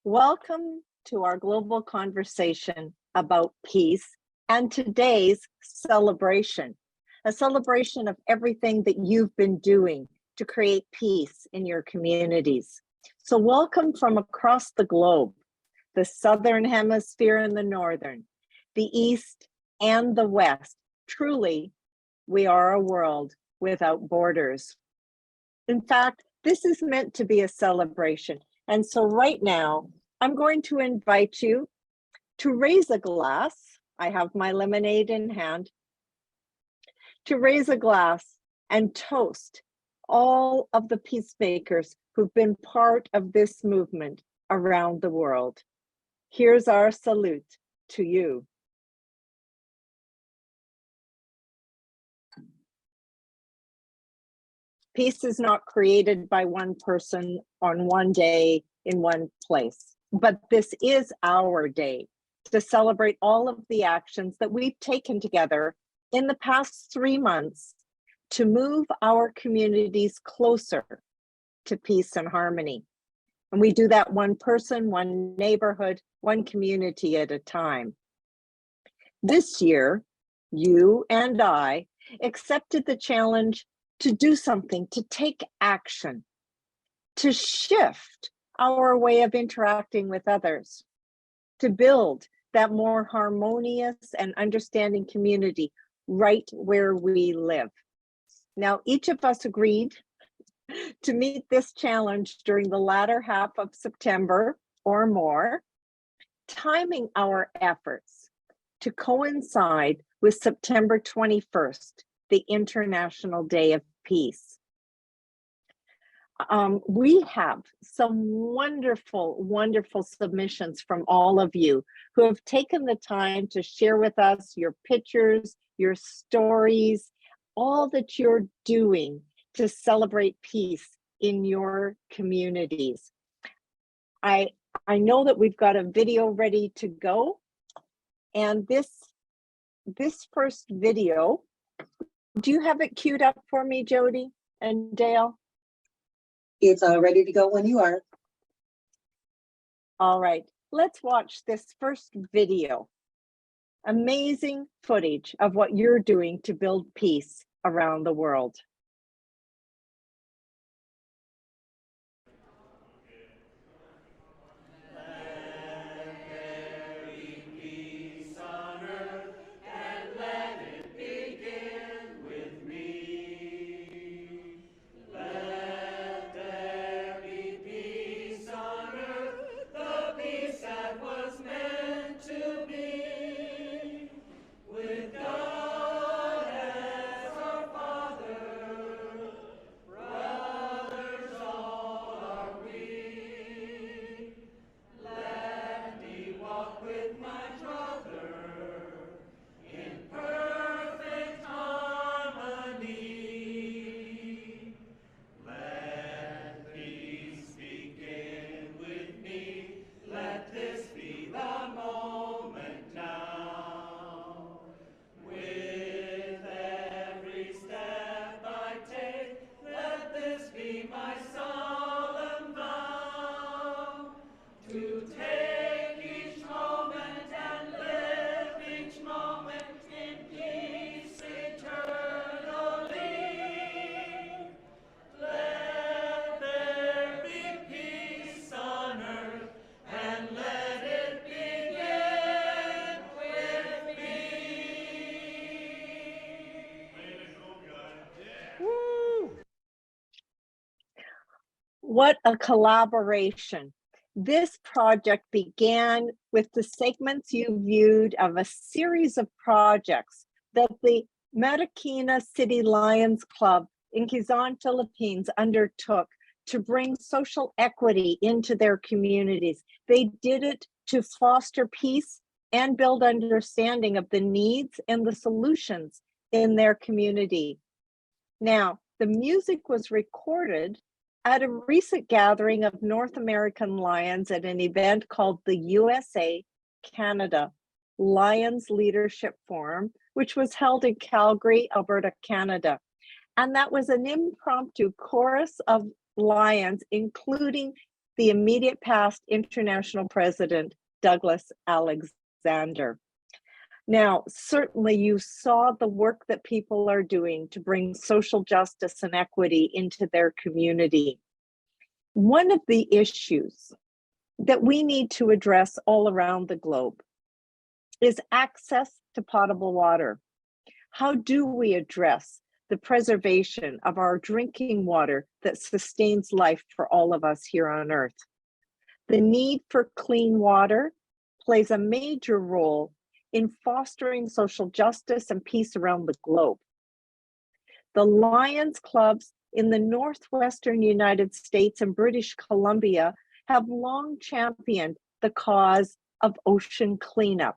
Welcome to our global conversation about peace and today's celebration, a celebration of everything that you've been doing to create peace in your communities. So welcome from across the globe, the Southern Hemisphere and the Northern, the East and the West. Truly, we are a world without borders. In fact, this is meant to be a celebration. And so right now, I'm going to invite you to raise a glass. I have my lemonade in hand. To raise a glass and toast all of the peacemakers who've been part of this movement around the world. Here's our salute to you. Peace is not created by one person on one day in one place, but this is our day to celebrate all of the actions that we've taken together in the past 3 months to move our communities closer to peace and harmony. And we do that one person, one neighborhood, one community at a time. This year, you and I accepted the challenge to do something, to take action, to shift our way of interacting with others, to build that more harmonious and understanding community right where we live. Now, each of us agreed to meet this challenge during the latter half of September or more, timing our efforts to coincide with September 21st, the International Day of Peace. We have some wonderful submissions from all of you who have taken the time to share with us your pictures, your stories, all that you're doing to celebrate peace in your communities. I know that we've got a video ready to go, and this first video, do you have it queued up for me, Jody and Dale? It's all ready to go when you are. All right, let's watch this first video. Amazing footage of what you're doing to build peace around the world. What a collaboration. This project began with the segments you viewed of a series of projects that the Marikina City Lions Club in Quezon, Philippines undertook to bring social equity into their communities. They did it to foster peace and build understanding of the needs and the solutions in their community. Now, the music was recorded at a recent gathering of North American Lions at an event called the USA-Canada Lions Leadership Forum, which was held in Calgary, Alberta, Canada. And that was an impromptu chorus of lions, including the immediate past International President Douglas Alexander. Now, certainly you saw the work that people are doing to bring social justice and equity into their community. One of the issues that we need to address all around the globe is access to potable water. How do we address the preservation of our drinking water that sustains life for all of us here on Earth? The need for clean water plays a major role in fostering social justice and peace around the globe. The Lions clubs in the Northwestern United States and British Columbia have long championed the cause of ocean cleanup.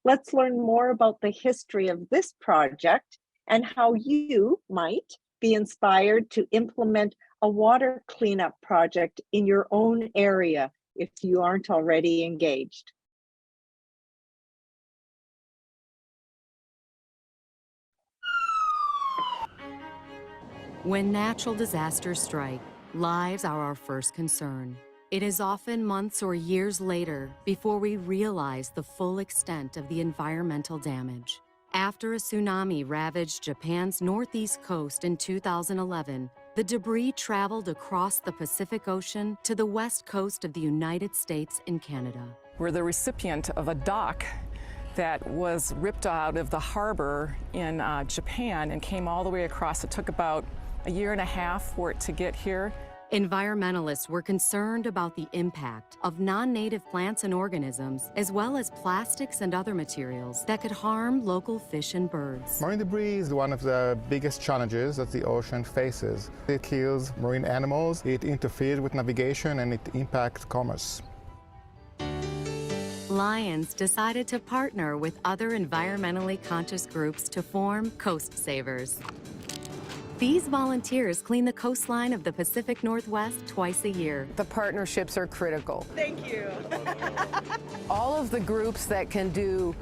Let's learn more about the history of this project and how you might be inspired to implement a water cleanup project in your own area if you aren't already engaged. When natural disasters strike, lives are our first concern. It is often months or years later before we realize the full extent of the environmental damage. After a tsunami ravaged Japan's northeast coast in 2011, the debris traveled across the Pacific Ocean to the west coast of the United States and Canada. We're the recipient of a dock that was ripped out of the harbor in Japan and came all the way across. It took about a year and a half for it to get here. Environmentalists were concerned about the impact of non-native plants and organisms, as well as plastics and other materials that could harm local fish and birds. Marine debris is one of the biggest challenges that the ocean faces. It kills marine animals, it interferes with navigation, and it impacts commerce. Lions decided to partner with other environmentally conscious groups to form Coast Savers. These volunteers clean the coastline of the Pacific Northwest twice a year. The partnerships are critical. Thank you. All of the groups that can do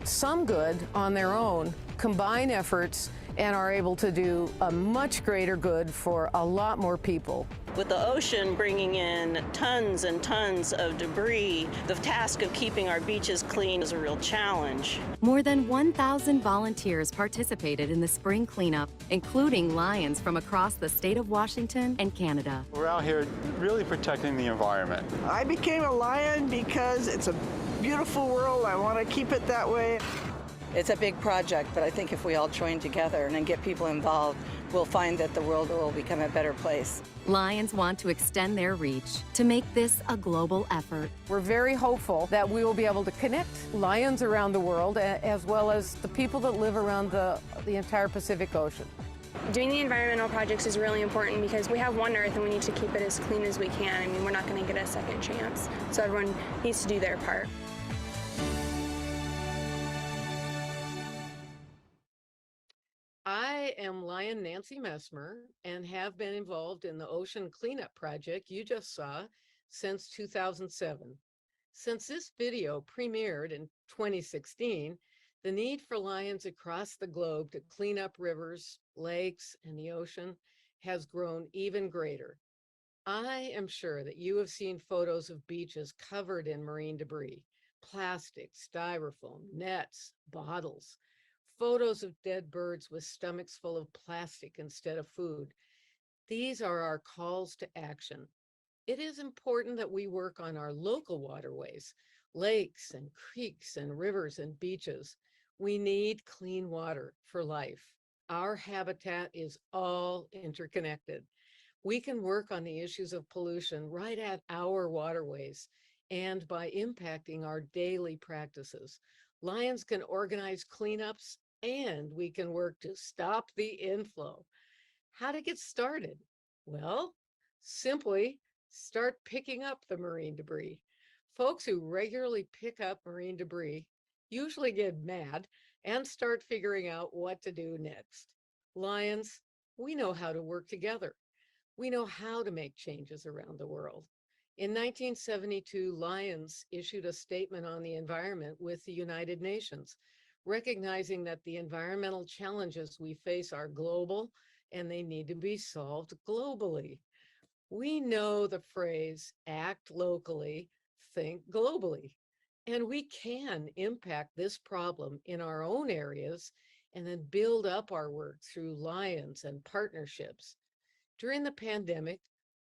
some good on their own combine efforts and are able to do a much greater good for a lot more people. With the ocean bringing in tons and tons of debris, the task of keeping our beaches clean is a real challenge. More than 1,000 volunteers participated in the spring cleanup, including Lions from across the state of Washington and Canada. We're out here really protecting the environment. I became a Lion because it's a beautiful world. I want to keep it that way. It's a big project, but I think if we all join together and get people involved, we'll find that the world will become a better place. Lions want to extend their reach to make this a global effort. We're very hopeful that we will be able to connect Lions around the world as well as the people that live around the entire Pacific Ocean. Doing the environmental projects is really important because we have one Earth and we need to keep it as clean as we can. I mean, we're not going to get a second chance, so everyone needs to do their part. I am Lion Nancy Messmer and have been involved in the ocean cleanup project you just saw since 2007. Since this video premiered in 2016, the need for Lions across the globe to clean up rivers, lakes, and the ocean has grown even greater. I am sure that you have seen photos of beaches covered in marine debris, plastic, styrofoam, nets, bottles. Photos of dead birds with stomachs full of plastic instead of food. These are our calls to action. It is important that we work on our local waterways, lakes and creeks and rivers and beaches. We need clean water for life. Our habitat is all interconnected. We can work on the issues of pollution right at our waterways and by impacting our daily practices. Lions can organize cleanups and we can work to stop the inflow. How to get started? Well, simply start picking up the marine debris. Folks who regularly pick up marine debris usually get mad and start figuring out what to do next. Lions, we know how to work together. We know how to make changes around the world. In 1972, Lions issued a statement on the environment with the United Nations, recognizing that the environmental challenges we face are global and they need to be solved globally. We know the phrase act locally, think globally, and we can impact this problem in our own areas and then build up our work through Lions and partnerships. During the pandemic,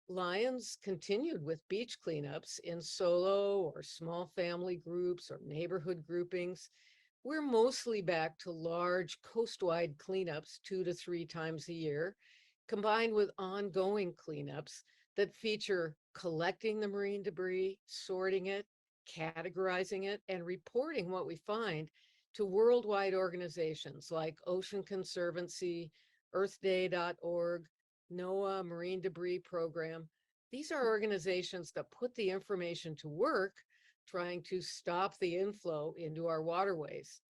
Lions continued with beach cleanups in solo or small family groups or neighborhood groupings. We're mostly back to large coastwide cleanups 2 to 3 times a year, combined with ongoing cleanups that feature collecting the marine debris, sorting it, categorizing it, and reporting what we find to worldwide organizations like Ocean Conservancy, EarthDay.org, NOAA Marine Debris Program. These are organizations that put the information to work trying to stop the inflow into our waterways.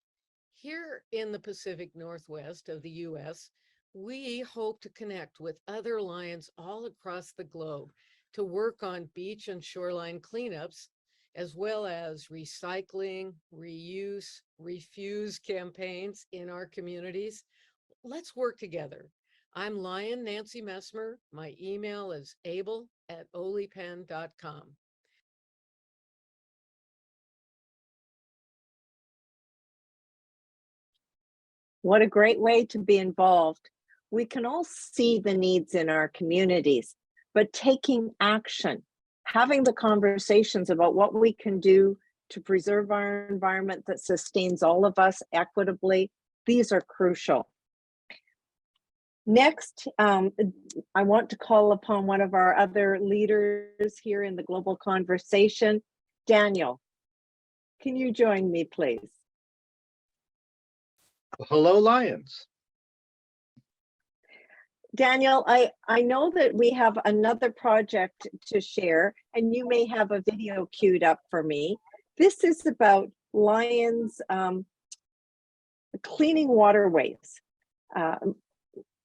Here in the Pacific Northwest of the US, we hope to connect with other Lions all across the globe to work on beach and shoreline cleanups, as well as recycling, reuse, refuse campaigns in our communities. Let's work together. I'm Lion Nancy Messmer. My email is able@olipen.com. What a great way to be involved. We can all see the needs in our communities, but taking action, having the conversations about what we can do to preserve our environment that sustains all of us equitably, these are crucial. Next, I want to call upon one of our other leaders here in the global conversation, Daniel. Can you join me, please? Hello, Lions. Daniel, I know that we have another project to share, and you may have a video queued up for me. This is about Lions cleaning waterways.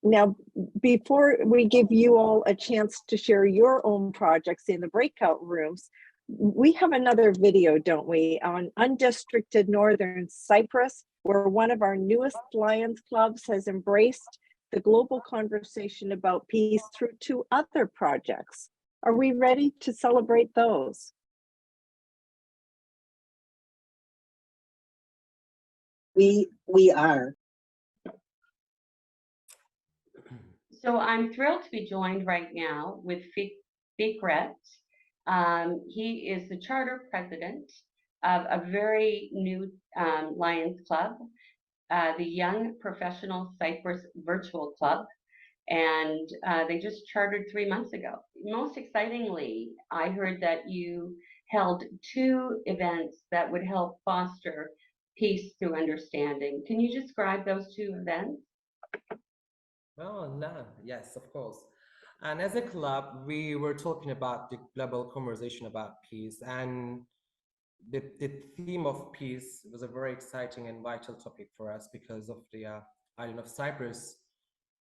Now, before we give you all a chance to share your own projects in the breakout rooms, we have another video, don't we, on undistricted Northern Cyprus, where one of our newest Lions clubs has embraced the global conversation about peace through 2 other projects. Are we ready to celebrate those? We are. So I'm thrilled to be joined right now with Fikret. He is the charter president of a very new Lions Club, the Young Professional Cyprus Virtual Club, and they just chartered 3 months ago. Most excitingly, I heard that you held 2 events that would help foster peace through understanding. Can you describe those 2 events? Oh, no, yes, of course. And as a club, we were talking about the global conversation about peace, and the theme of peace was a very exciting and vital topic for us because of the island of Cyprus.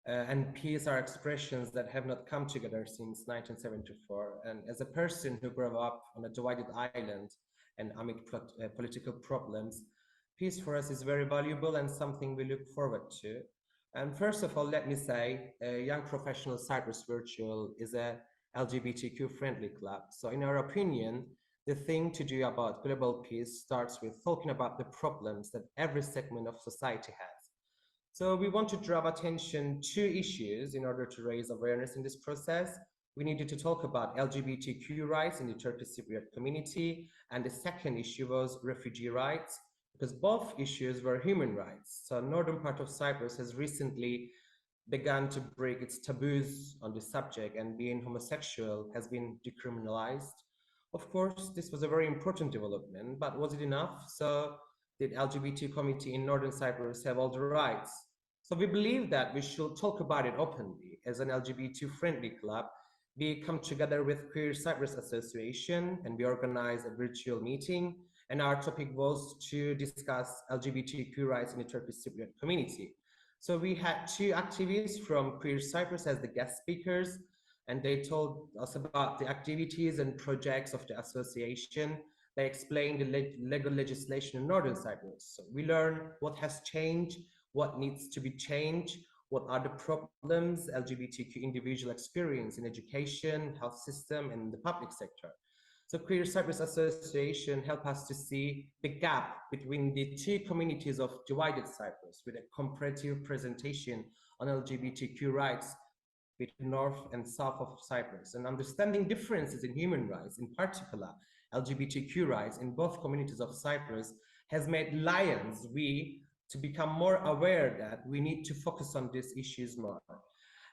And peace are expressions that have not come together since 1974. And as a person who grew up on a divided island and amid political problems, peace for us is very valuable and something we look forward to. And first of all, let me say, Young Professional Cyprus Virtual is a LGBTQ friendly club. So in our opinion, the thing to do about global peace starts with talking about the problems that every segment of society has. So we want to draw attention to issues in order to raise awareness in this process. We needed to talk about LGBTQ rights in the Turkish Cypriot community. And the second issue was refugee rights, because both issues were human rights. So northern part of Cyprus has recently begun to break its taboos on this subject, and being homosexual has been decriminalized. Of course, this was a very important development, but was it enough? So did LGBT community in Northern Cyprus have all the rights? So we believe that we should talk about it openly. As an LGBT-friendly club, we come together with Queer Cyprus Association and we organize a virtual meeting. And our topic was to discuss LGBTQ rights in the Turkish Cypriot community. So we had 2 activists from Queer Cyprus as the guest speakers, and they told us about the activities and projects of the association. They explained the legal legislation in Northern Cyprus. So we learned what has changed, what needs to be changed, what are the problems LGBTQ individuals experience in education, health system, and the public sector. So Queer Cyprus Association help us to see the gap between the two communities of divided Cyprus with a comparative presentation on LGBTQ rights between North and South of Cyprus, and understanding differences in human rights, in particular LGBTQ rights in both communities of Cyprus, has made Lions, we, to become more aware that we need to focus on these issues more.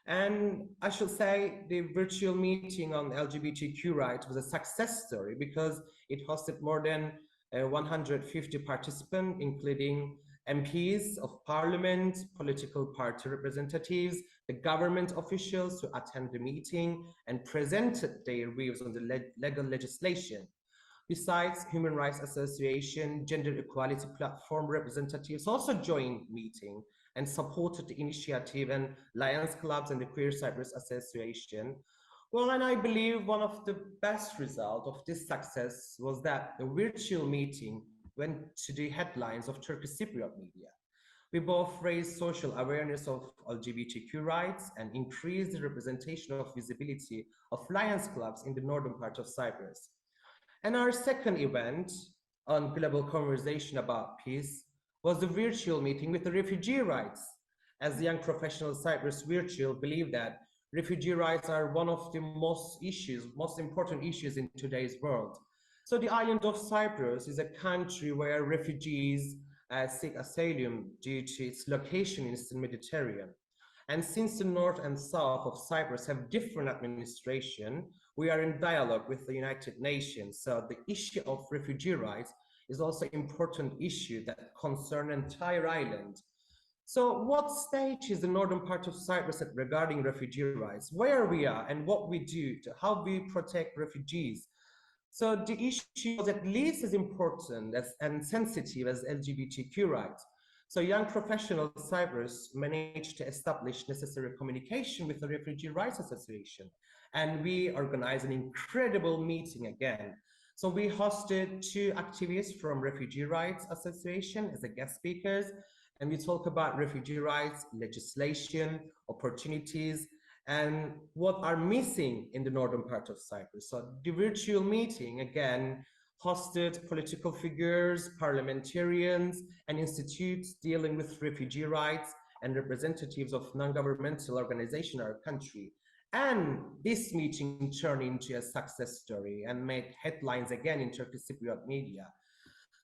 And I should say the virtual meeting on LGBTQ rights was a success story because it hosted more than 150 participants, including MPs of parliament, political party representatives, the government officials who attend the meeting and presented their views on the legal legislation. Besides, Human Rights Association, Gender Equality Platform representatives also joined meeting and supported the initiative, and Lions Clubs and the Queer Cyprus Association. Well, and I believe one of the best results of this success was that the virtual meeting went to the headlines of Turkish Cypriot media. We both raised social awareness of LGBTQ rights and increased the representation of visibility of Lions Clubs in the northern part of Cyprus. And our second event on global conversation about peace was the virtual meeting with the refugee rights. As the Young Professional Cyprus Virtual believe that refugee rights are one of the most important issues in today's world. So the island of Cyprus is a country where refugees seek asylum due to its location in the Mediterranean. And since the north and south of Cyprus have different administration, we are in dialogue with the United Nations. So the issue of refugee rights is also an important issue that concerns the entire island. So what stage is the northern part of Cyprus at regarding refugee rights, where we are and what we do, how we protect refugees? So the issue was at least as important and sensitive as LGBTQ rights. So Young Professional Cyprus managed to establish necessary communication with the Refugee Rights Association. And we organized an incredible meeting again. So we hosted 2 activists from Refugee Rights Association as the guest speakers, and we talk about refugee rights, legislation, opportunities, and what are missing in the northern part of Cyprus. So the virtual meeting, again, hosted political figures, parliamentarians, and institutes dealing with refugee rights and representatives of non-governmental organizations in our country. And this meeting turned into a success story and made headlines again in Turkish Cypriot media.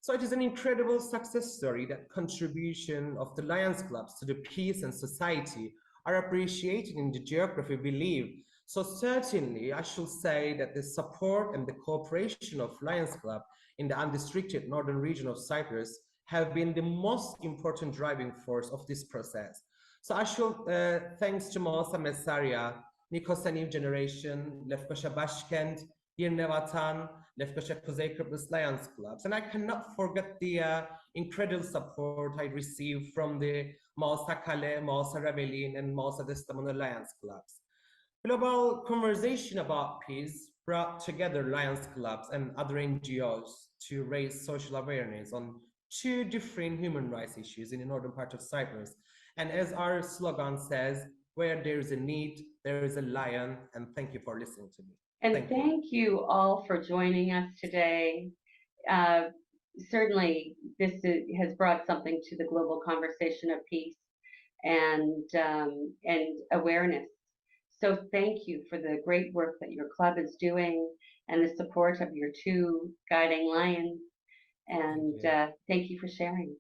So it is an incredible success story that contribution of the Lions Clubs to the peace and society are appreciated in the geography we live. So certainly I should say that the support and the cooperation of Lions Club in the undistricted northern region of Cyprus have been the most important driving force of this process. So I should thanks to Mosa Mesaria, Nikosya New Generation, Lefkoşa Başkent, Yeni Vatan, Lefkoşa Kuzey Kıbrıs Lions Clubs. And I cannot forget the incredible support I received from the Mosa Kale, Mosa Rebellion, and Mosa Destamonu Lions Clubs. Global conversation about peace brought together Lions Clubs and other NGOs to raise social awareness on 2 different human rights issues in the northern part of Cyprus. And as our slogan says, where there is a need, there is a lion. And thank you for listening to me. And thank you all for joining us today. Certainly, this has brought something to the global conversation of peace and awareness. So thank you for the great work that your club is doing and the support of your 2 guiding lions. And thank you for sharing.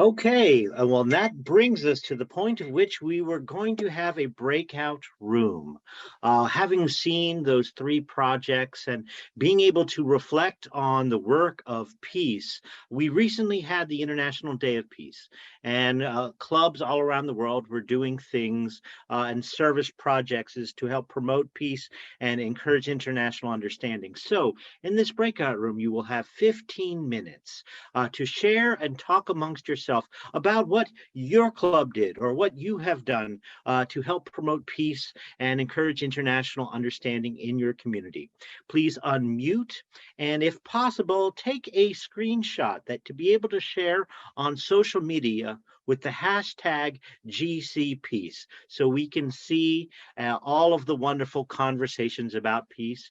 Okay, well, that brings us to the point at which we were going to have a breakout room. Having seen those 3 projects and being able to reflect on the work of peace, we recently had the International Day of Peace, and clubs all around the world were doing things and service projects to help promote peace and encourage international understanding. So in this breakout room, you will have 15 minutes to share and talk amongst yourselves yourself about what your club did or what you have done to help promote peace and encourage international understanding in your community. Please unmute, and if possible, take a screenshot that to be able to share on social media with the hashtag GCPeace, so we can see all of the wonderful conversations about peace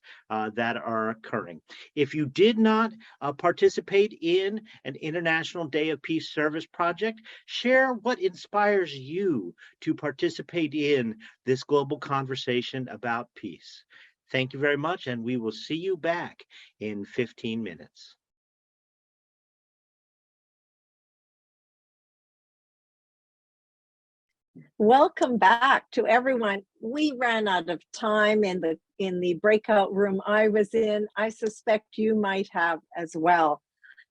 that are occurring. If you did not participate in an International Day of Peace Service project, share what inspires you to participate in this global conversation about peace. Thank you very much, and we will see you back in 15 minutes. Welcome back to everyone. We ran out of time in the breakout room I was in. I suspect you might have as well.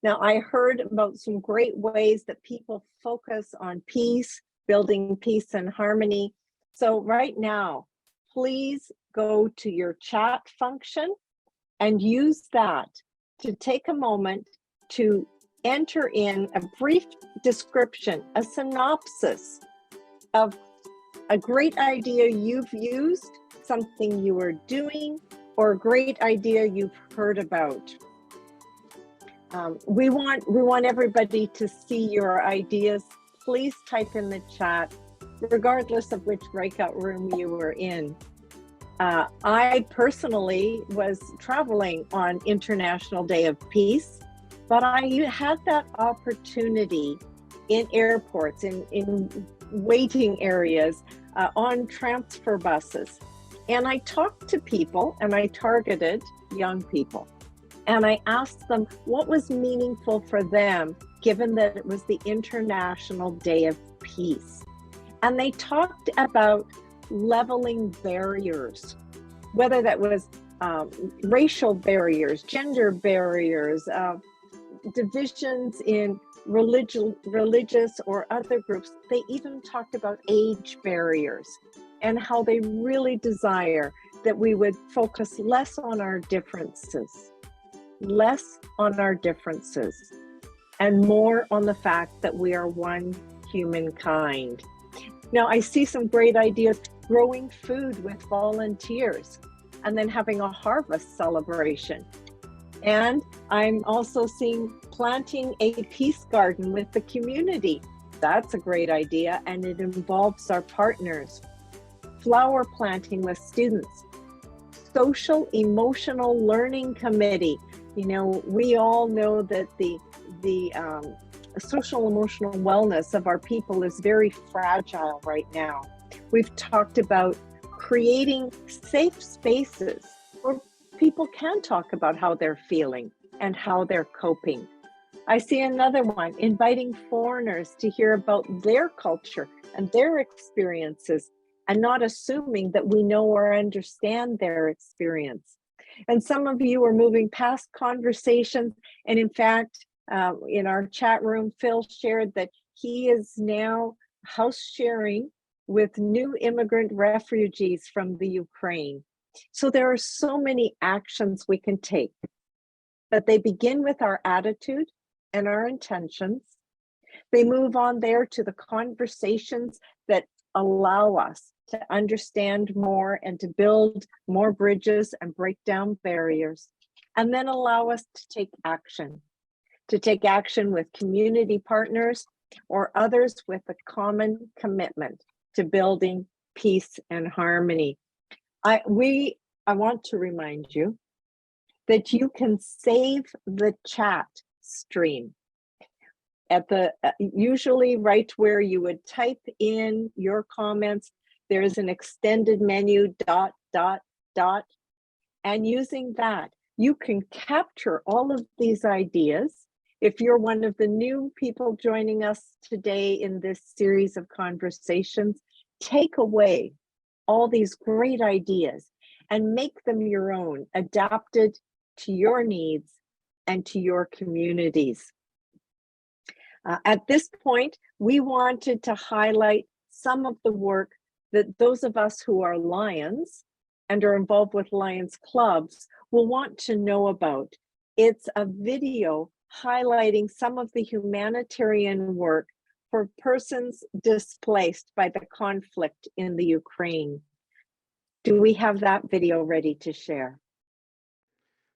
Now, I heard about some great ways that people focus on peace, building peace and harmony. So right now, please go to your chat function and use that to take a moment to enter in a brief description, a synopsis of a great idea you've used, something you are doing, or a great idea you've heard about. We want everybody to see your ideas. Please type in the chat, regardless of which breakout room you were in. I personally was traveling on International Day of Peace, but I had that opportunity in airports, in waiting areas, on transfer buses. And I talked to people, and I targeted young people. And I asked them what was meaningful for them, given that it was the International Day of Peace. And they talked about leveling barriers, whether that was racial barriers, gender barriers, divisions in religious or other groups. They even talked about age barriers and how they really desire that we would focus less on our differences, and more on the fact that we are one humankind. Now, I see some great ideas, growing food with volunteers, and then having a harvest celebration. And I'm also seeing planting a peace garden with the community. That's a great idea, and it involves our partners. Flower planting with students. Social emotional learning committee. You know, we all know that the social emotional wellness of our people is very fragile right now. We've talked about creating safe spaces where people can talk about how they're feeling and how they're coping. I see another one, inviting foreigners to hear about their culture and their experiences, and not assuming that we know or understand their experience. And some of you are moving past conversations. And in fact, in our chat room, Phil shared that he is now house sharing with new immigrant refugees from the Ukraine. So there are so many actions we can take, but they begin with our attitude and our intentions. They move on there to the conversations that allow us to understand more and to build more bridges and break down barriers, and then allow us to take action with community partners or others with a common commitment to building peace and harmony. I want to remind you that you can save the chat stream at the usually right where you would type in your comments. There's an extended menu, ... And using that, you can capture all of these ideas. If you're one of the new people joining us today in this series of conversations, take away all these great ideas and make them your own, adapted to your needs and to your communities. At this point, we wanted to highlight some of the work that those of us who are Lions and are involved with Lions clubs will want to know about. It's a video highlighting some of the humanitarian work for persons displaced by the conflict in the Ukraine. Do we have that video ready to share?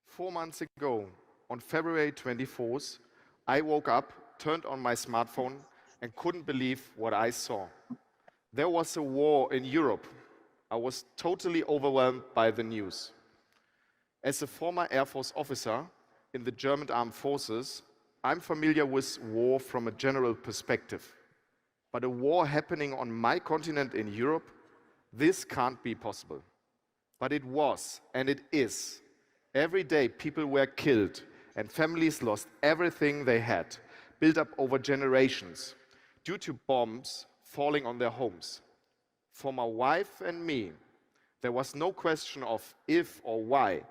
4 months ago, on February 24th, I woke up, turned on my smartphone, and couldn't believe what I saw. There was a war in Europe. I was totally overwhelmed by the news. As a former Air Force officer in the German Armed Forces, I'm familiar with war from a general perspective. But a war happening on my continent in Europe, this can't be possible. But it was, and it is. Every day people were killed and families lost everything they had, built up over generations, due to bombs falling on their homes. For my wife and me, there was no question of if or why.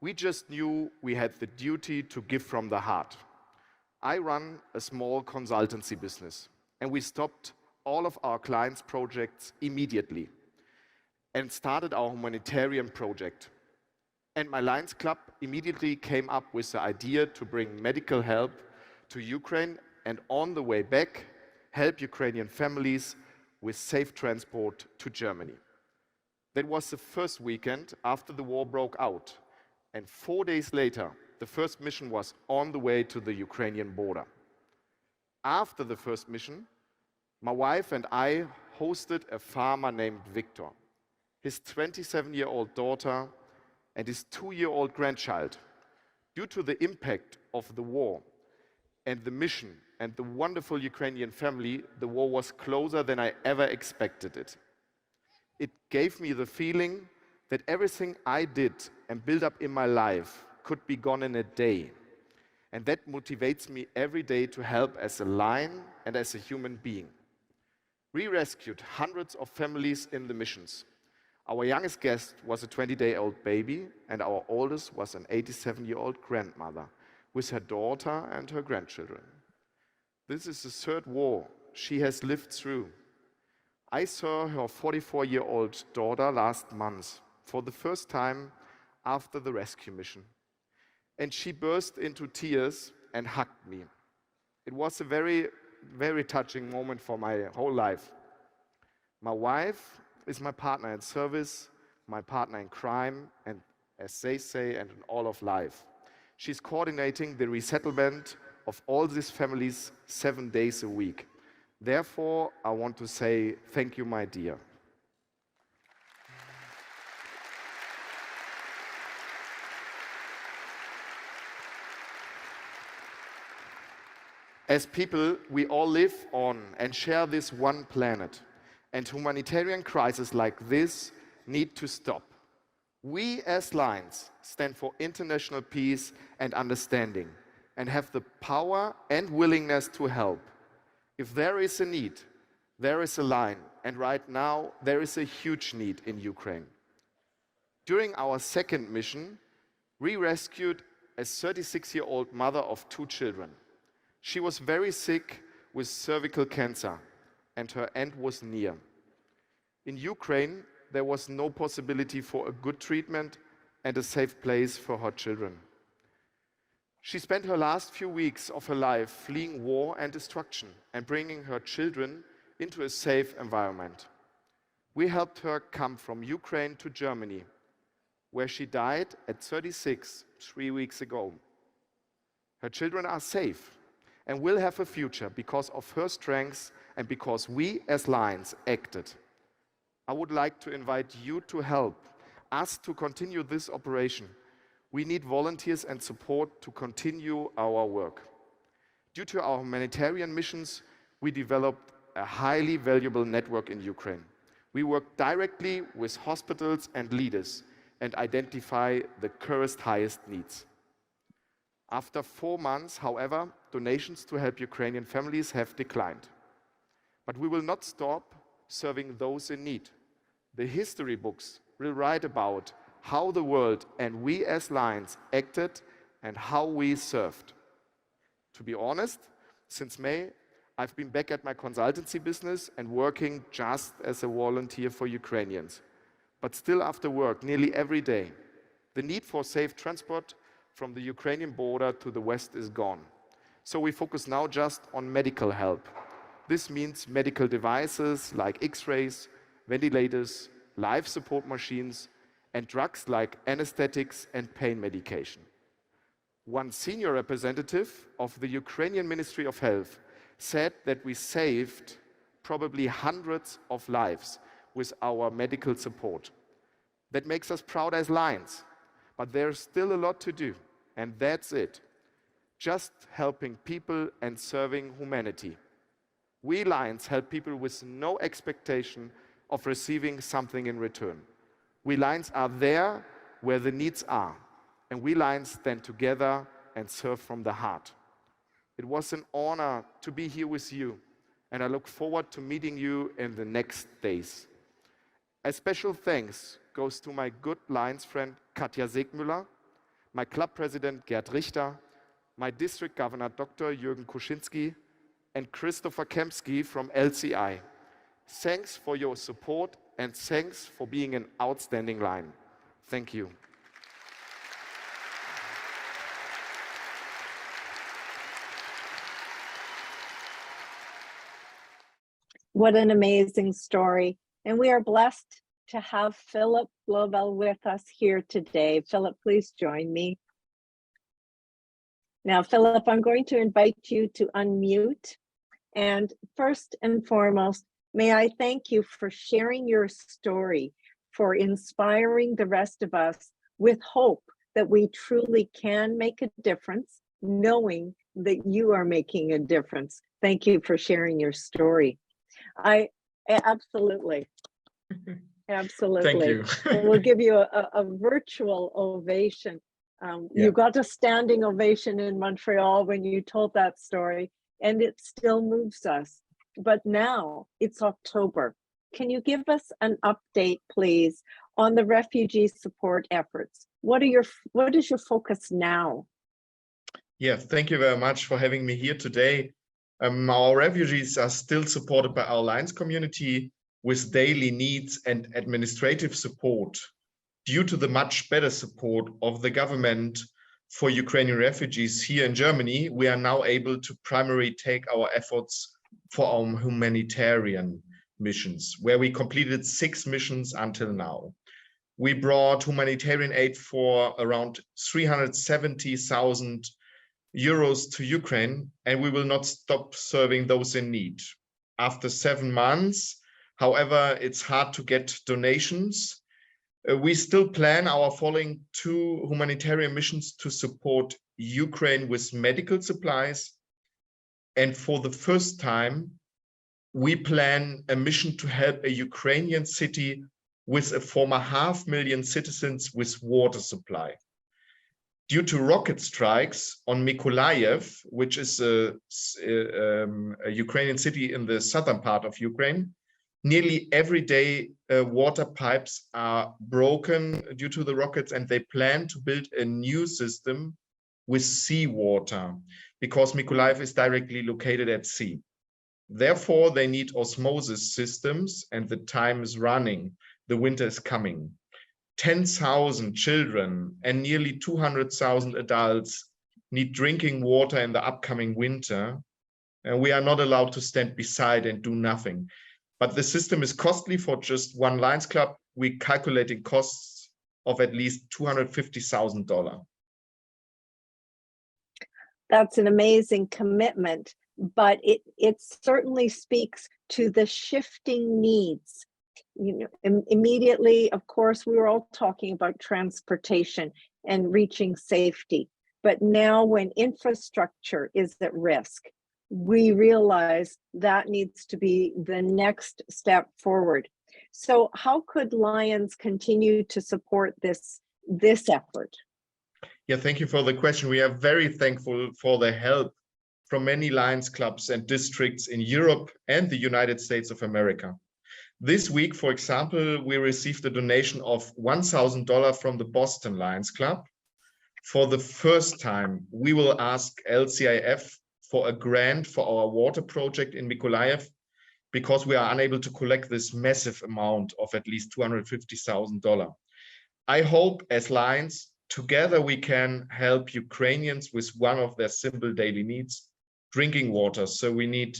We just knew we had the duty to give from the heart. I run a small consultancy business, and we stopped all of our clients' projects immediately and started our humanitarian project. And my Lions Club immediately came up with the idea to bring medical help to Ukraine and on the way back, help Ukrainian families with safe transport to Germany. That was the first weekend after the war broke out. And 4 days later, the first mission was on the way to the Ukrainian border. After the first mission, my wife and I hosted a farmer named Victor, his 27-year-old daughter, and his 2-year-old grandchild. Due to the impact of the war and the mission and the wonderful Ukrainian family, the war was closer than I ever expected it. It gave me the feeling that everything I did and built up in my life could be gone in a day. And that motivates me every day to help as a lion and as a human being. We rescued hundreds of families in the missions. Our youngest guest was a 20-day-old baby, and our oldest was an 87-year-old grandmother with her daughter and her grandchildren. This is the third war she has lived through. I saw her 44-year-old daughter last month for the first time after the rescue mission. And she burst into tears and hugged me. It was a very, very touching moment for my whole life. My wife is my partner in service, my partner in crime, and as they say, and in all of life. She's coordinating the resettlement of all these families 7 days a week. Therefore, I want to say thank you, my dear. As people, we all live on and share this one planet. And humanitarian crises like this need to stop. We as Lions stand for international peace and understanding and have the power and willingness to help. If there is a need, there is a line, and right now there is a huge need in Ukraine. During our second mission, we rescued a 36-year-old mother of 2 children. She was very sick with cervical cancer, and her end was near. In Ukraine, there was no possibility for a good treatment and a safe place for her children. She spent her last few weeks of her life fleeing war and destruction and bringing her children into a safe environment. We helped her come from Ukraine to Germany, where she died at 36 3 weeks ago. Her children are safe and will have a future because of her strengths and because we as Lions acted. I would like to invite you to help us to continue this operation. We need volunteers and support to continue our work. Due to our humanitarian missions, we developed a highly valuable network in Ukraine. We work directly with hospitals and leaders and identify the current highest needs. After 4 months, however, donations to help Ukrainian families have declined. But we will not stop serving those in need. The history books will write about how the world and we as Lions acted and how we served. To be honest, since May, I've been back at my consultancy business and working just as a volunteer for Ukrainians. But still after work, nearly every day, the need for safe transport from the Ukrainian border to the west is gone. So we focus now just on medical help. This means medical devices like X-rays, ventilators, life support machines, and drugs like anesthetics and pain medication. One senior representative of the Ukrainian Ministry of Health said that we saved probably hundreds of lives with our medical support. That makes us proud as Lions, but there's still a lot to do, and that's it. Just helping people and serving humanity. We Lions help people with no expectation of receiving something in return. We Lions are there where the needs are, and we Lions stand together and serve from the heart. It was an honor to be here with you, and I look forward to meeting you in the next days. A special thanks goes to my good Lions friend Katja Segmüller, my club president Gerd Richter, my district governor Dr. Jürgen Kuczynski, and Christopher Kempsky from LCI. Thanks for your support and thanks for being an outstanding Lion. Thank you. What an amazing story. And we are blessed to have Philip Blobel with us here today. Philip, please join me. Now, Philip, I'm going to invite you to unmute. And first and foremost, may I thank you for sharing your story, for inspiring the rest of us with hope that we truly can make a difference, knowing that you are making a difference. Thank you for sharing your story. I absolutely. Absolutely. Thank you. We'll give you a virtual ovation. You got a standing ovation in Montreal when you told that story, and it still moves us. But now it's October. Can you give us an update, please, on the refugee support efforts? What is your focus now? Yeah, thank you very much for having me here today. Our refugees are still supported by our Lions community with daily needs and administrative support. Due to the much better support of the government for Ukrainian refugees here in Germany, we are now able to primarily take our efforts for our humanitarian missions, where we completed 6 missions until now. We brought humanitarian aid for around 370,000 euros to Ukraine, and we will not stop serving those in need. After 7 months, however, it's hard to get donations. We still plan our following 2 humanitarian missions to support Ukraine with medical supplies. And for the first time, we plan a mission to help a Ukrainian city with a former 500,000 citizens with water supply. Due to rocket strikes on Mykolaiv, which is a Ukrainian city in the southern part of Ukraine, nearly every day water pipes are broken due to the rockets, and they plan to build a new system with seawater because Mykolaiv is directly located at sea. Therefore, they need osmosis systems, and the time is running. The winter is coming. 10,000 children and nearly 200,000 adults need drinking water in the upcoming winter, and we are not allowed to stand beside and do nothing. But the system is costly. For just one Lions Club, we calculating costs of at least $250,000. That's an amazing commitment, but it certainly speaks to the shifting needs. You know, immediately, of course, we were all talking about transportation and reaching safety. But now when infrastructure is at risk, we realize that needs to be the next step forward. So how could Lions continue to support this effort? Yeah, thank you for the question. We are very thankful for the help from many Lions clubs and districts in Europe and the United States of America. This week, for example, we received a donation of $1,000 from the Boston Lions Club. For the first time, we will ask LCIF for a grant for our water project in Mykolaiv because we are unable to collect this massive amount of at least $250,000. I hope as Lions, together we can help Ukrainians with one of their simple daily needs, drinking water. So we need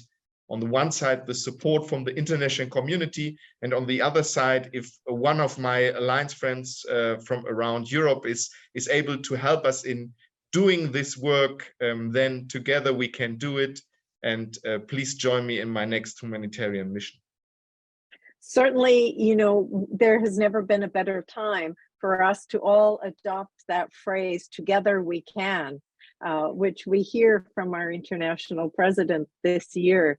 On the one side, the support from the international community, and on the other side, if one of my alliance friends from around Europe is able to help us in doing this work, then together we can do it. And please join me in my next humanitarian mission. Certainly, you know, there has never been a better time for us to all adopt that phrase, together we can, which we hear from our international president this year.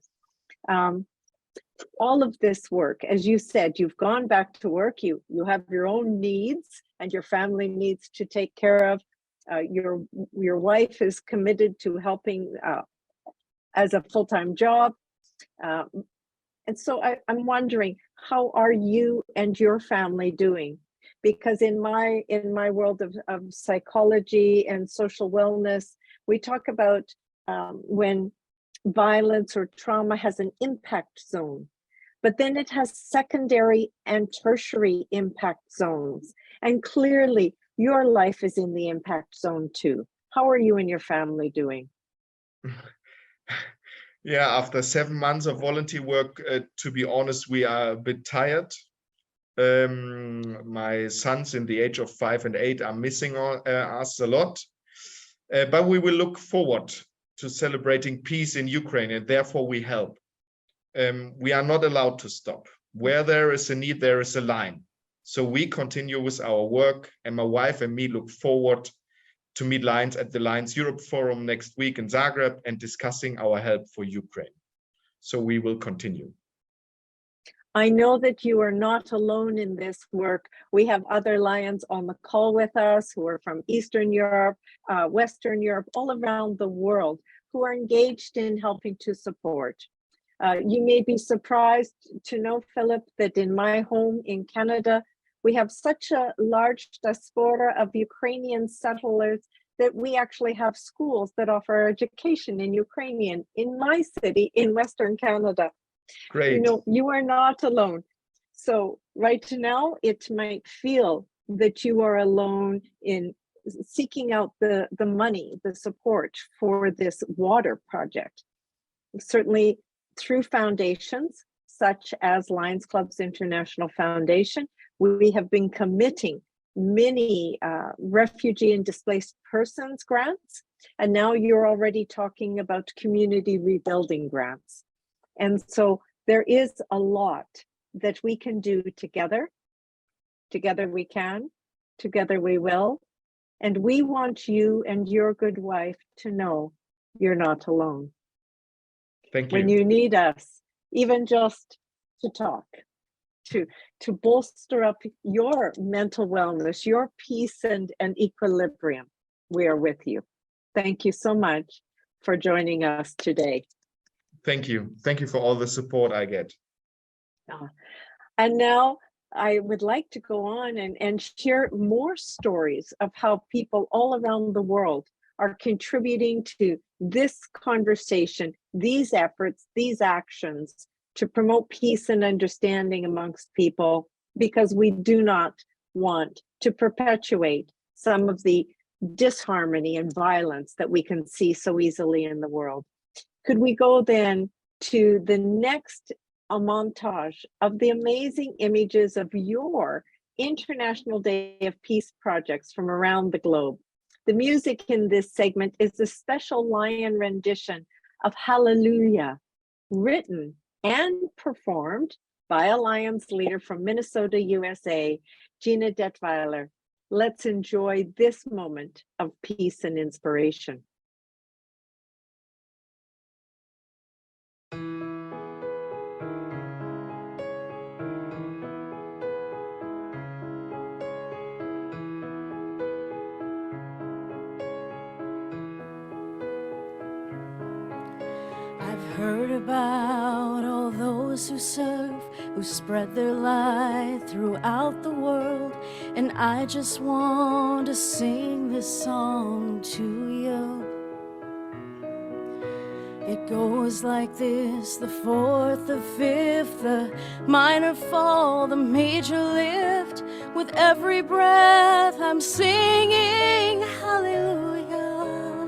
All of this work, as you said, you've gone back to work, you have your own needs and your family needs to take care of. Your wife is committed to helping as a full-time job. And so I'm wondering, how are you and your family doing? Because in my world of psychology and social wellness, we talk about when violence or trauma has an impact zone, but then it has secondary and tertiary impact zones. And clearly your life is in the impact zone too. How are you and your family doing? Yeah, after 7 months of volunteer work, to be honest, we are a bit tired. My sons in the age of 5 and 8 are missing us a lot, but we will look forward to celebrating peace in Ukraine, and therefore we help. We are not allowed to stop. Where there is a need, there is a line. So we continue with our work, and my wife and me look forward to meet Lions at the Lions Europe Forum next week in Zagreb and discussing our help for Ukraine. So we will continue. I know that you are not alone in this work. We have other Lions on the call with us who are from Eastern Europe, Western Europe, all around the world, who are engaged in helping to support. You may be surprised to know, Philip, that in my home in Canada, we have such a large diaspora of Ukrainian settlers that we actually have schools that offer education in Ukrainian in my city in Western Canada. Great. You know, you are not alone. So right now, it might feel that you are alone in seeking out the money, the support for this water project. Certainly through foundations such as Lions Clubs International Foundation, we have been committing many refugee and displaced persons grants, and now you're already talking about community rebuilding grants. And so there is a lot that we can do together. Together we can, together we will. And we want you and your good wife to know you're not alone. Thank you. When you need us, even just to talk, to bolster up your mental wellness, your peace and equilibrium, we are with you. Thank you so much for joining us today. Thank you. Thank you for all the support I get. And now I would like to go on and share more stories of how people all around the world are contributing to this conversation, these efforts, these actions to promote peace and understanding amongst people, because we do not want to perpetuate some of the disharmony and violence that we can see so easily in the world. Could we go then to the next montage of the amazing images of your International Day of Peace projects from around the globe? The music in this segment is a special Lion rendition of Hallelujah, written and performed by a Lions leader from Minnesota, USA, Gina Detweiler. Let's enjoy this moment of peace and inspiration. Heard about all those who serve, who spread their light throughout the world, and I just want to sing this song to you. It goes like this: the fourth, the fifth, the minor fall, the major lift. With every breath I'm singing hallelujah,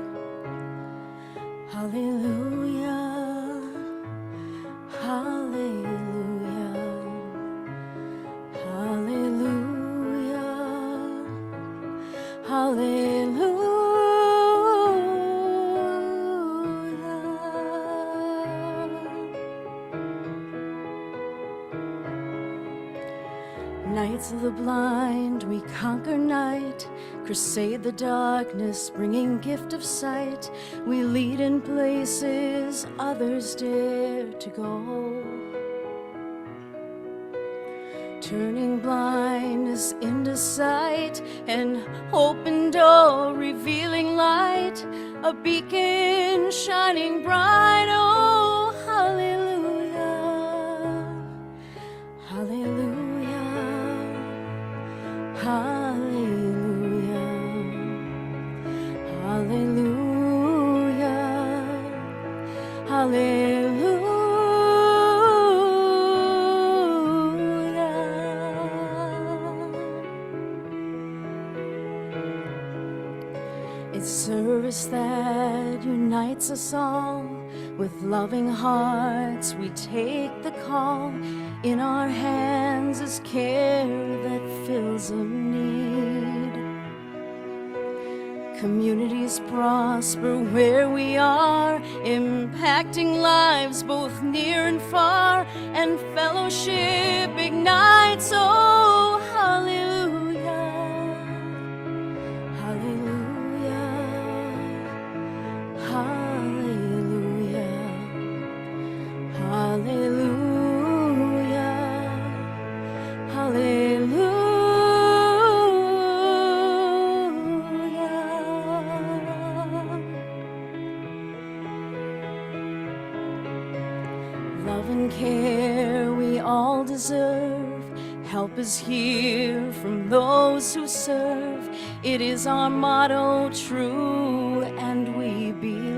hallelujah. Nights of the blind, we conquer night, crusade the darkness, bringing gift of sight. We lead in places others dare to go, turning blindness into sight, and open door, revealing light, a beacon shining bright. Oh, hallelujah, hallelujah. Hallelujah, hallelujah, hallelujah. It's service that unites us all. With loving hearts we take the call. In our hands is care that fills a need. Communities prosper where we are, impacting lives both near and far, and fellowship ignites. Oh, hallelujah, hallelujah, hallelujah, hallelujah, hallelujah. Love and care we all deserve. Help is here from those who serve. It is our motto, true, and we believe.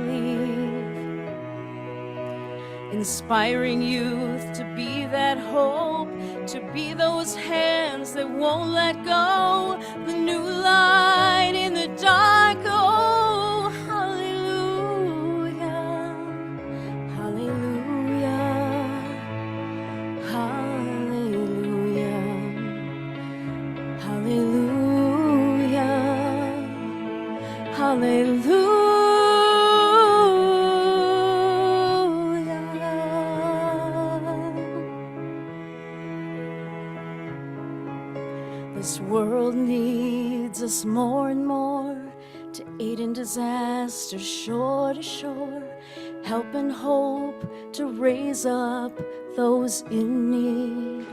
Inspiring youth to be that hope, to be those hands that won't let go. The new light in the dark. Oh, hallelujah, hallelujah, hallelujah, hallelujah, hallelujah. This world needs us more and more, to aid in disaster, shore to shore, help and hope to raise up those in need.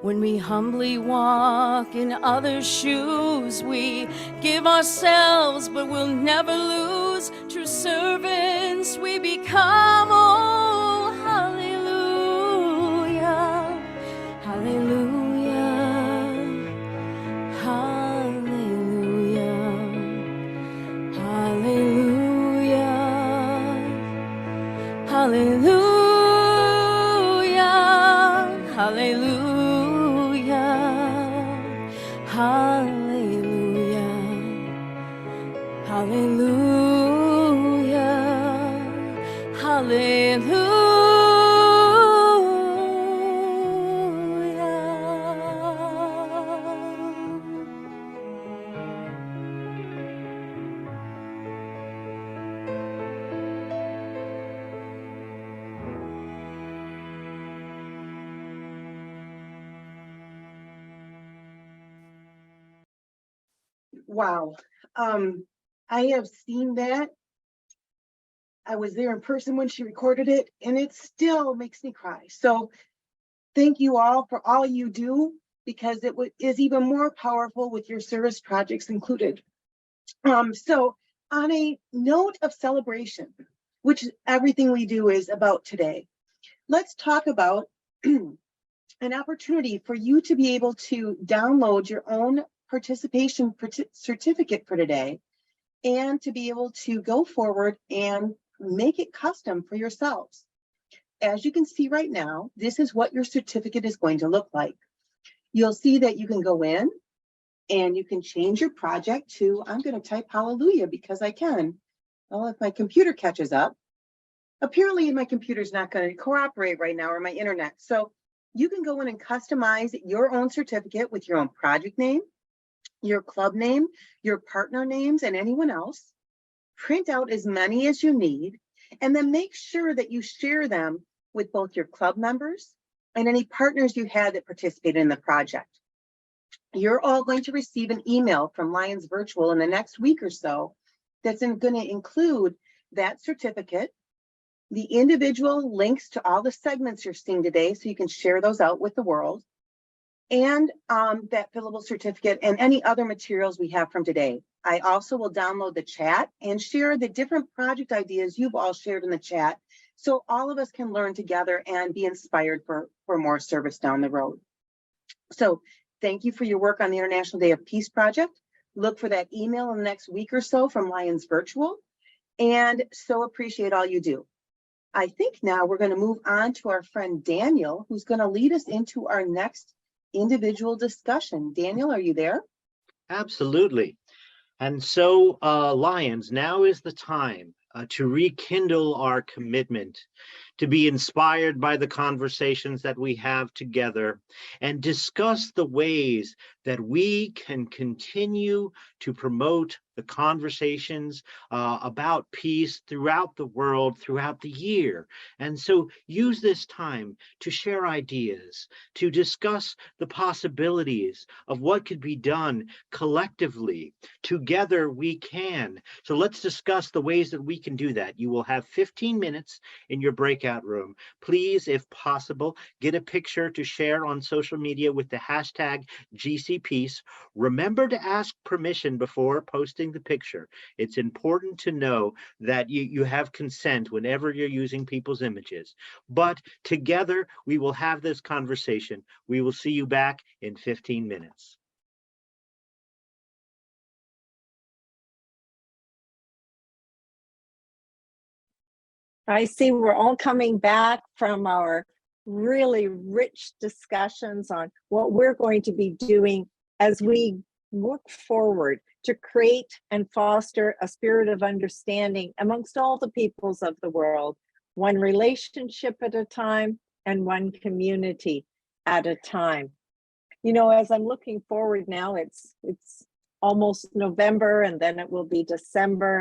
When we humbly walk in others' shoes, we give ourselves, but we'll never lose. True servants we become. Oh, hallelujah, hallelujah, hallelujah, hallelujah, hallelujah, hallelujah, hallelujah, hallelujah, hallelujah. Wow. I have seen that. I was there in person when she recorded it, and it still makes me cry. So thank you all for all you do, because it is even more powerful with your service projects included. So on a note of celebration, which everything we do is about today, let's talk about an opportunity for you to be able to download your own participation certificate for today, and to be able to go forward and make it custom for yourselves. As you can see right now, this is what your certificate is going to look like. You'll see that you can go in and you can change your project to, I'm going to type hallelujah because I can. Well, if my computer catches up, apparently my computer's not going to cooperate right now, or my internet. So you can go in and customize your own certificate with your own project name, your club name, your partner names, and anyone else. Print out as many as you need, and then make sure that you share them with both your club members and any partners you had that participated in the project. You're all going to receive an email from Lions Virtual in the next week or so that's going to include that certificate, the individual links to all the segments you're seeing today so you can share those out with the world, and that fillable certificate and any other materials we have from today. I also will download the chat and share the different project ideas you've all shared in the chat so all of us can learn together and be inspired for more service down the road. So thank you for your work on the International Day of Peace Project. Look for that email in the next week or so from Lions Virtual, and so appreciate all you do. I think now we're going to move on to our friend Daniel, who's going to lead us into our next individual discussion. Daniel, are you there? Absolutely. And so, Lions, now is the time to rekindle our commitment, to be inspired by the conversations that we have together, and discuss the ways that we can continue to promote the conversations about peace throughout the world, throughout the year. And so use this time to share ideas, to discuss the possibilities of what could be done collectively. Together we can. So let's discuss the ways that we can do that. You will have 15 minutes in your breakout room. Please, if possible, get a picture to share on social media with the hashtag GCPeace. Remember to ask permission before posting the picture. It's important to know that you have consent whenever you're using people's images. But together we will have this conversation. We will see you back in 15 minutes. I see we're all coming back from our really rich discussions on what we're going to be doing as we look forward to create and foster a spirit of understanding amongst all the peoples of the world, one relationship at a time and one community at a time. You know, as I'm looking forward now, it's almost November, and then it will be December,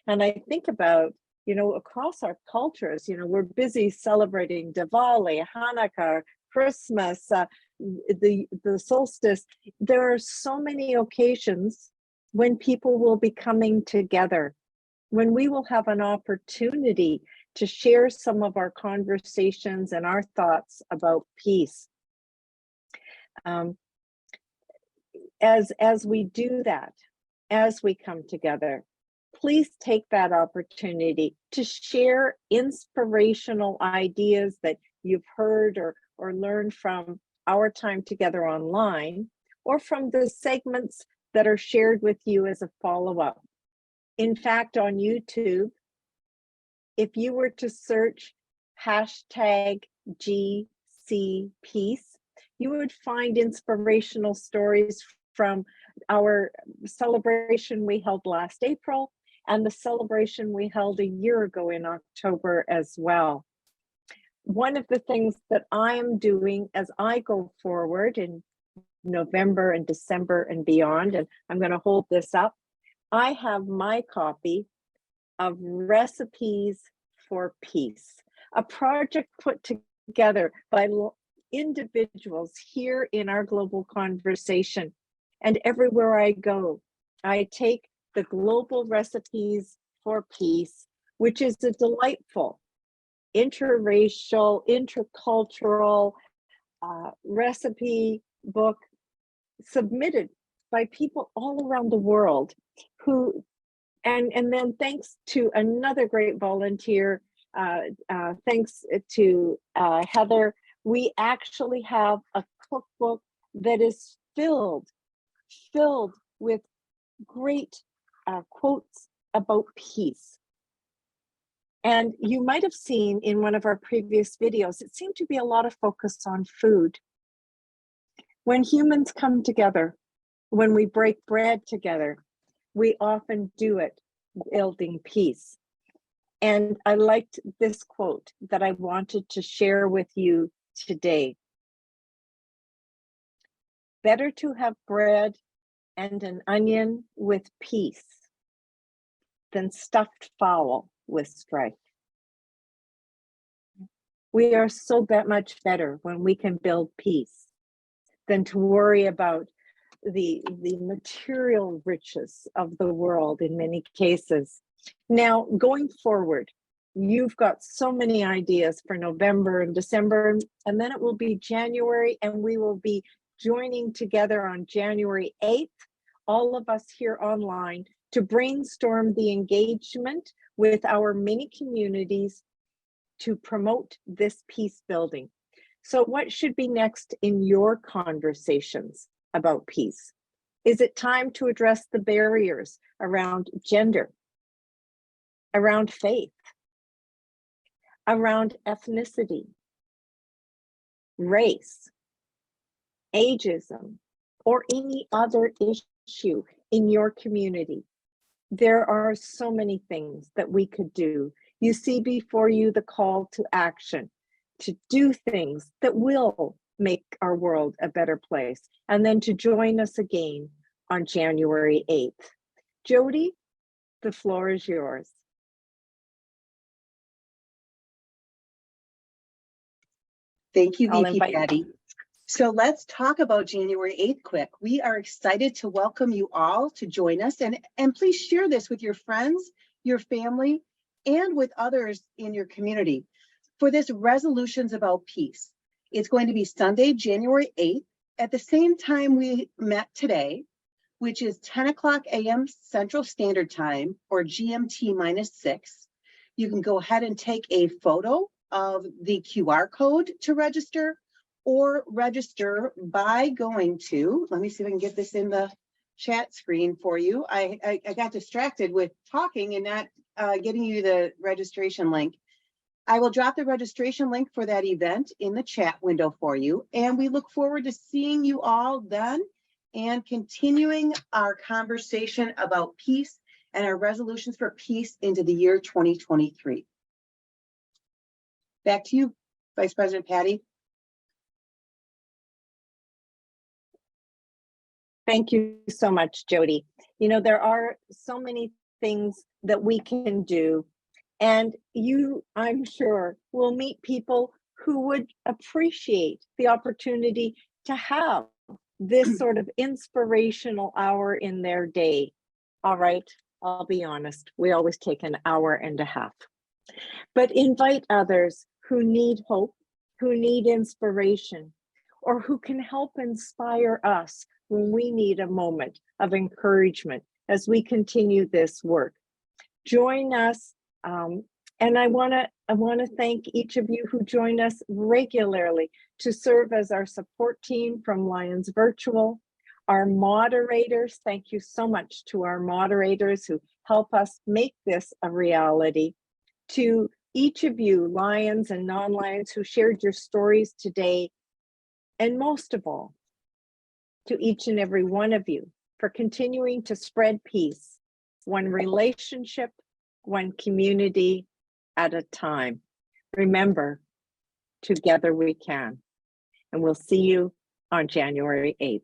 and I think about, you know, across our cultures, you know, we're busy celebrating Diwali, Hanukkah, Christmas, the solstice. There are so many occasions when people will be coming together, when we will have an opportunity to share some of our conversations and our thoughts about peace. As we do that, as we come together, please take that opportunity to share inspirational ideas that you've heard or learned from our time together online, or from the segments that are shared with you as a follow-up. In fact, on YouTube, if you were to search hashtag GCPeace, you would find inspirational stories from our celebration we held last April and the celebration we held a year ago in October as well. One of the things that I am doing as I go forward in November and December and beyond, and I'm going to hold this up, I have my copy of Recipes for Peace, a project put together by individuals here in our global conversation. And everywhere I go, I take the Global Recipes for Peace, which is a delightful interracial, intercultural recipe book submitted by people all around the world who, and then thanks to another great volunteer, thanks to Heather, we actually have a cookbook that is filled with great quotes about peace. And you might have seen in one of our previous videos, it seemed to be a lot of focus on food. When humans come together, when we break bread together, we often do it building peace. And I liked this quote that I wanted to share with you today. Better to have bread and an onion with peace than stuffed fowl with strife. We are so much better when we can build peace than to worry about the material riches of the world in many cases. Now, going forward, you've got so many ideas for November and December, and then it will be January, and we will be joining together on January 8th, all of us here online, to brainstorm the engagement with our mini communities to promote this peace building. So what should be next in your conversations about peace? Is it time to address the barriers around gender, around faith, around ethnicity, race, ageism, or any other issue in your community? There are so many things that we could do. You see before you the call to action, to do things that will make our world a better place, and then to join us again on January 8th. Jody, the floor is yours. Thank you, I'll VP invite- Patti. So let's talk about January 8th quick. We are excited to welcome you all to join us, and please share this with your friends, your family, and with others in your community for this Resolutions About Peace. It's going to be Sunday, January 8th at the same time we met today, which is 10 o'clock a.m. Central Standard Time, or GMT -6. You can go ahead and take a photo of the QR code to register, or register by going to, let me see if I can get this in the chat screen for you. I got distracted with talking and not getting you the registration link. I will drop the registration link for that event in the chat window for you. And we look forward to seeing you all then and continuing our conversation about peace and our resolutions for peace into the year 2023. Back to you, Vice President Patti. Thank you so much, Jody. You know, there are so many things that we can do, and you, I'm sure, will meet people who would appreciate the opportunity to have this sort of inspirational hour in their day. All right, I'll be honest, we always take an hour and a half. But invite others who need hope, who need inspiration, or who can help inspire us when we need a moment of encouragement as we continue this work. Join us, and I want to thank each of you who join us regularly to serve as our support team from Lions Virtual. Our moderators, thank you so much to our moderators who help us make this a reality. To each of you, Lions and non-Lions, who shared your stories today, and most of all, to each and every one of you for continuing to spread peace, one relationship, one community at a time. Remember, together we can. And we'll see you on January 8th.